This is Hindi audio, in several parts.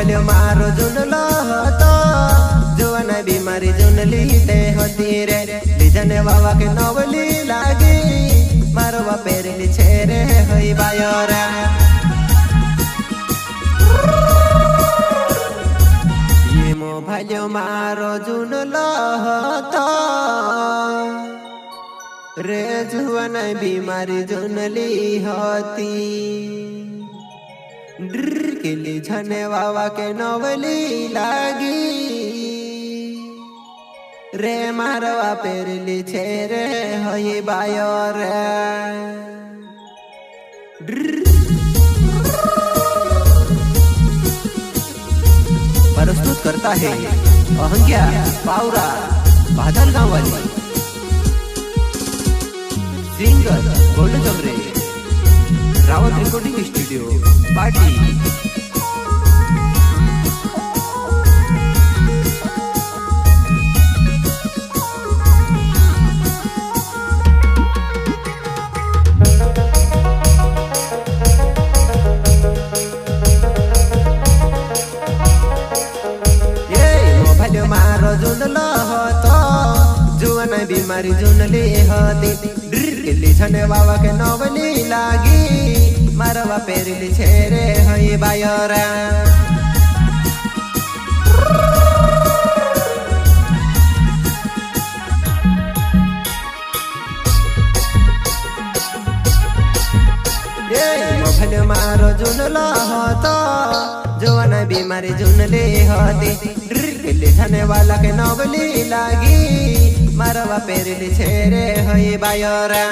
મોબાઈલ મારો જૂનલો હતો જોવાના બીમારી જૂનલી તે હતી રે બીજાને વાવા કે નવલી લાગી મારો વાપેરેલી છે રે હઈ બાયો રે ये मोबाइल मारो जूनलो હતો રે જુવાના બીમારી જૂનલી હતી કેલી છને વાવા કે નવલી લાગી રે મારવા પેરલી છે રે હઈ બાયો રે प्रस्तुत करता है अहंग्या पावरा बादल गांव वाली सिंगर गोल्ड चमरे रावत रिकॉर्डिंग स्टूडियो पार्टी मारो जूनलो હતો જુવાના બીમારી જૂનલી હતી કેલી છને વાવા કે નવલી લાગી મારવા પેરલી છે રે હઈ બાયો રે મોબાઈલ મારો જૂનલો હતો જુવાના બીમારી જૂનલી હતી કેલી છને વાલા કે નવલી લાગી મારવા પેરલી છે રે હઈ બાયો રે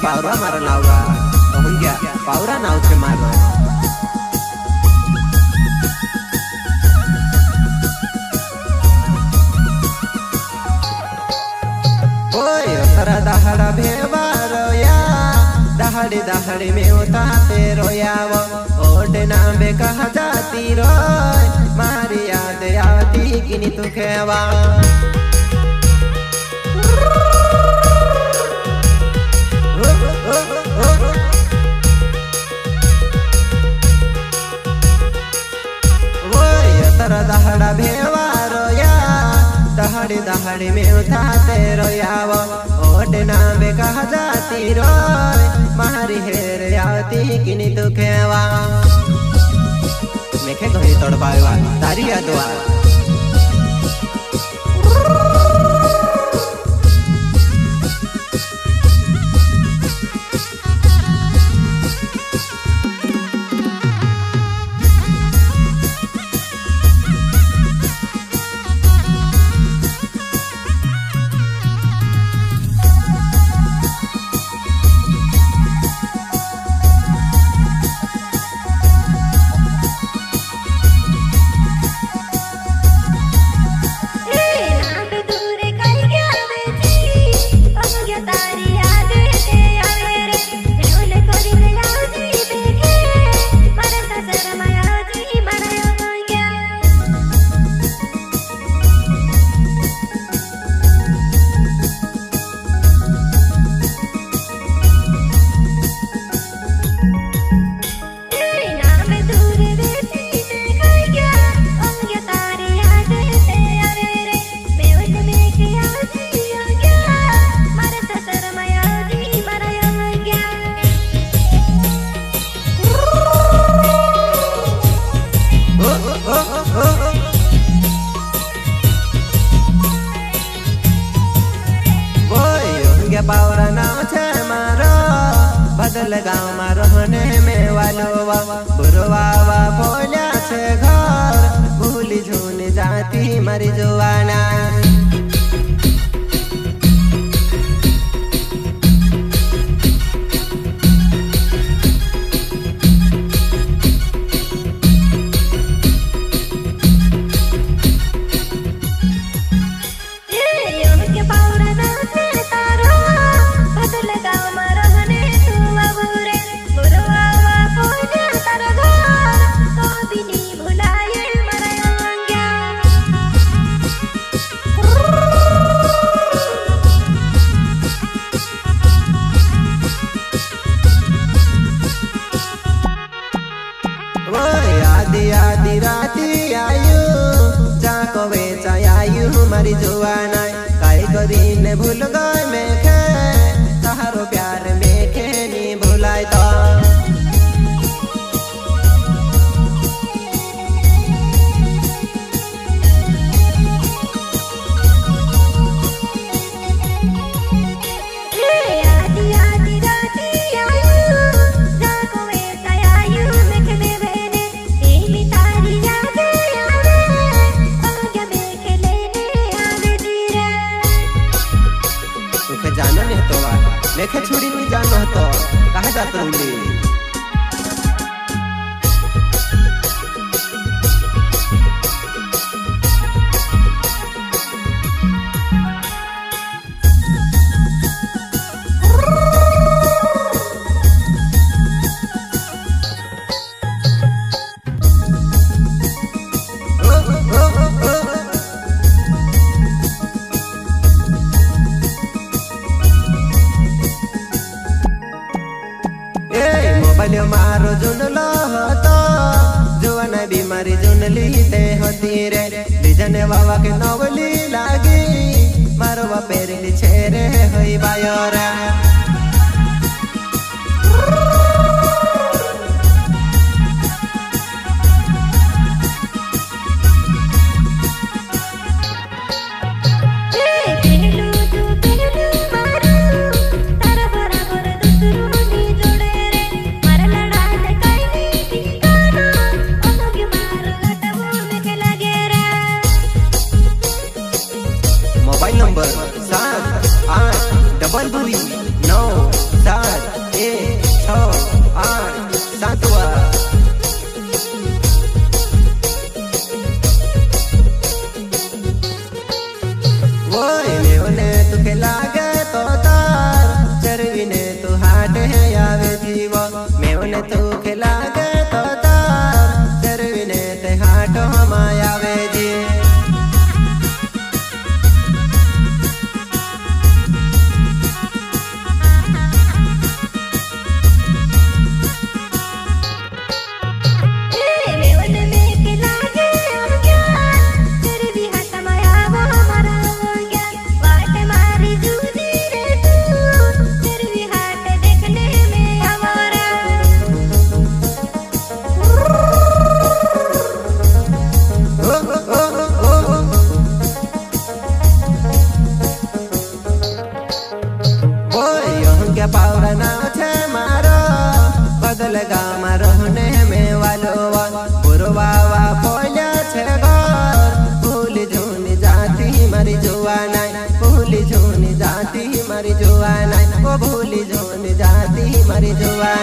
पावरा मारा नावरा अहंग्या पावरा नाव छे मारो ओय तरा दहाड़ा भेवारोया दहाड़ी दहाड़ी में उता ते रोयावो ओडे ना बे कहा जाती रोय मारी याद आवती किनी तू खेवा दहाड़ा भेवारोया दहाड़ी दहाड़ी में उठाते रोयावो ओडे ना बे कहा जाती रोय मारी हेर आवती किनी तू खेवा मेखे घड़ी तड़पावा तारी यादवा पावरा नाम छे मारो बदल गाँव में रहने में वालो बुरवावा बोल्या छे घर भूली झूनी जाती मरी जुवाना मारी जुआना काई करीने भूल गए मेखे तहारो प्यार मेखे नी भुलाय तो जानो नहीं तो लेखे छोड़ी नहीं जानो तो कहा जात रूली मोबाइल मारो जुन लहतो जुआना बीमारी जुन लीते होती रे लीजने बाबा के नवली लागी मारो पेरली छेरे होई बायोरा मोबाइल नंबर 7 8 9 7 1 वोय मेवने तुके लागे तो तार चरवीने तू हाटे आवे जीव मेवने तुके लागे तो तार चरवीने ते हाटो मायावे जी पावरा नाव छे मारो बदल गाम रहने में वालो बुरवावा पोल्या छे घर भूली झूनी जाती मारी जुआना भूली झूनी जाती मारी जुआना ओ भूली झूनी जाती मारी जुआना।